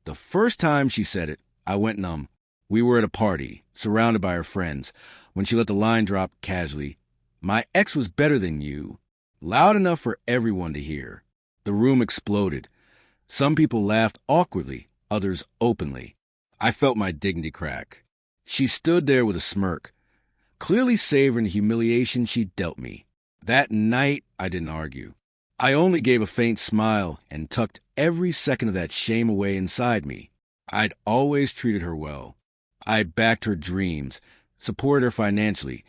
The first time she said it, I went numb. We were at a party, surrounded by her friends, when she let the line drop casually. "My ex was better than you." Loud enough for everyone to hear. The room exploded. Some people laughed awkwardly, others openly. I felt my dignity crack. She stood there with a smirk, clearly savoring the humiliation she dealt me. That night, I didn't argue. I only gave a faint smile and tucked every second of that shame away inside me. I'd always treated her well. I backed her dreams, supported her financially,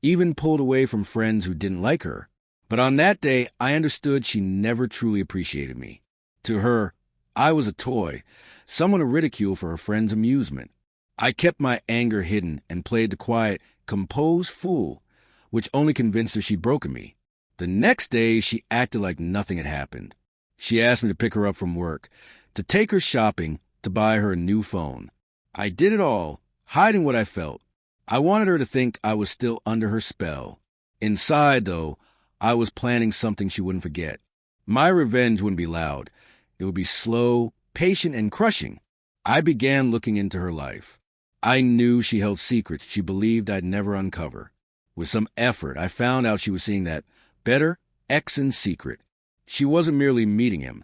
even pulled away from friends who didn't like her. But on that day, I understood she never truly appreciated me. To her, I was a toy, someone to ridicule for her friends' amusement. I kept my anger hidden and played the quiet, composed fool, which only convinced her she'd broken me. The next day, she acted like nothing had happened. She asked me to pick her up from work, to take her shopping, to buy her a new phone. I did it all, hiding what I felt. I wanted her to think I was still under her spell. Inside, though, I was planning something she wouldn't forget. My revenge wouldn't be loud. It would be slow, patient, and crushing. I began looking into her life. I knew she held secrets she believed I'd never uncover. With some effort, I found out she was seeing that better ex in secret. She wasn't merely meeting him.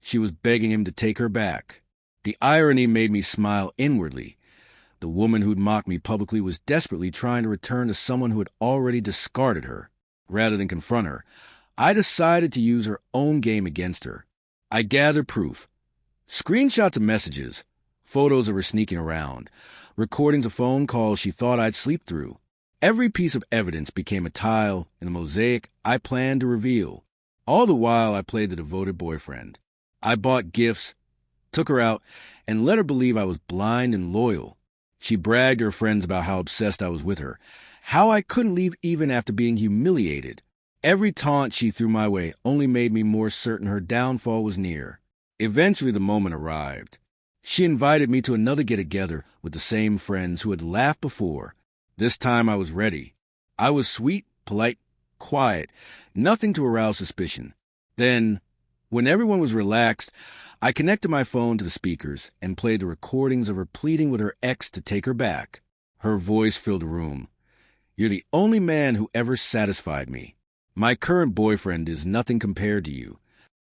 She was begging him to take her back. The irony made me smile inwardly. The woman who'd mocked me publicly was desperately trying to return to someone who had already discarded her. Rather than confront her, I decided to use her own game against her. I gathered proof. Screenshots of messages, photos of her sneaking around, recordings of phone calls she thought I'd sleep through. Every piece of evidence became a tile in the mosaic I planned to reveal. All the while, I played the devoted boyfriend. I bought gifts, took her out, and let her believe I was blind and loyal. She bragged to her friends about how obsessed I was with her, how I couldn't leave even after being humiliated. Every taunt she threw my way only made me more certain her downfall was near. Eventually, the moment arrived. She invited me to another get-together with the same friends who had laughed before. This time I was ready. I was sweet, polite, quiet, nothing to arouse suspicion. Then, when everyone was relaxed, I connected my phone to the speakers and played the recordings of her pleading with her ex to take her back. Her voice filled the room. "You're the only man who ever satisfied me. My current boyfriend is nothing compared to you."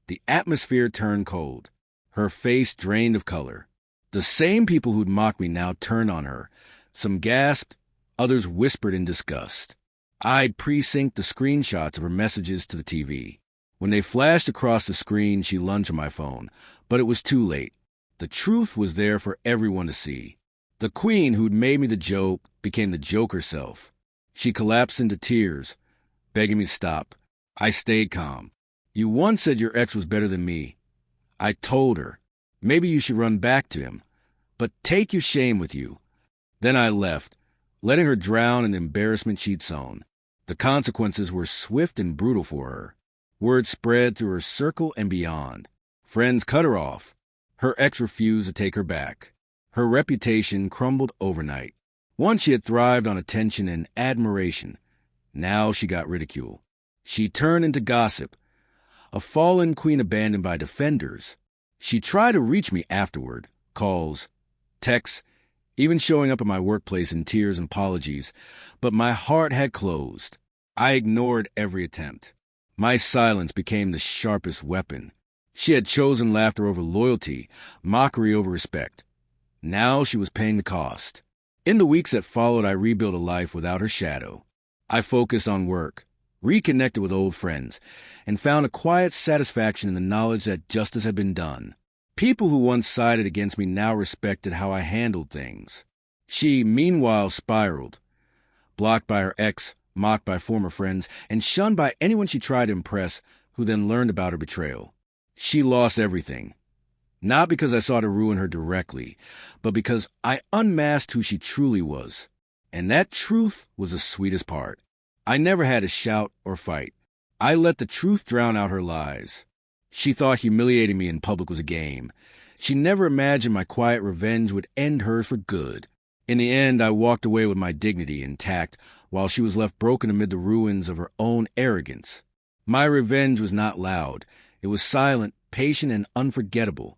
The atmosphere turned cold. Her face drained of color. The same people who'd mocked me now turned on her. Some gasped, others whispered in disgust. I'd pre-synced the screenshots of her messages to the TV. When they flashed across the screen, she lunged for my phone. But it was too late. The truth was there for everyone to see. The queen who'd made me the joke became the joke herself. She collapsed into tears, begging me to stop. I stayed calm. "You once said your ex was better than me." I told her, "Maybe you should run back to him. But take your shame with you." Then I left, letting her drown in the embarrassment she'd sown. The consequences were swift and brutal for her. Word spread through her circle and beyond. Friends cut her off. Her ex refused to take her back. Her reputation crumbled overnight. Once she had thrived on attention and admiration. Now she got ridicule. She turned into gossip. A fallen queen abandoned by defenders. She tried to reach me afterward. Calls, texts, even showing up at my workplace in tears and apologies. But my heart had closed. I ignored every attempt. My silence became the sharpest weapon. She had chosen laughter over loyalty, mockery over respect. Now she was paying the cost. In the weeks that followed, I rebuilt a life without her shadow. I focused on work, reconnected with old friends, and found a quiet satisfaction in the knowledge that justice had been done. People who once sided against me now respected how I handled things. She, meanwhile, spiraled, blocked by her ex, mocked by former friends, and shunned by anyone she tried to impress, who then learned about her betrayal. She lost everything. Not because I sought to ruin her directly, but because I unmasked who she truly was. And that truth was the sweetest part. I never had to shout or fight. I let the truth drown out her lies. She thought humiliating me in public was a game. She never imagined my quiet revenge would end hers for good. In the end, I walked away with my dignity intact, while she was left broken amid the ruins of her own arrogance. My revenge was not loud. It was silent, patient, and unforgettable.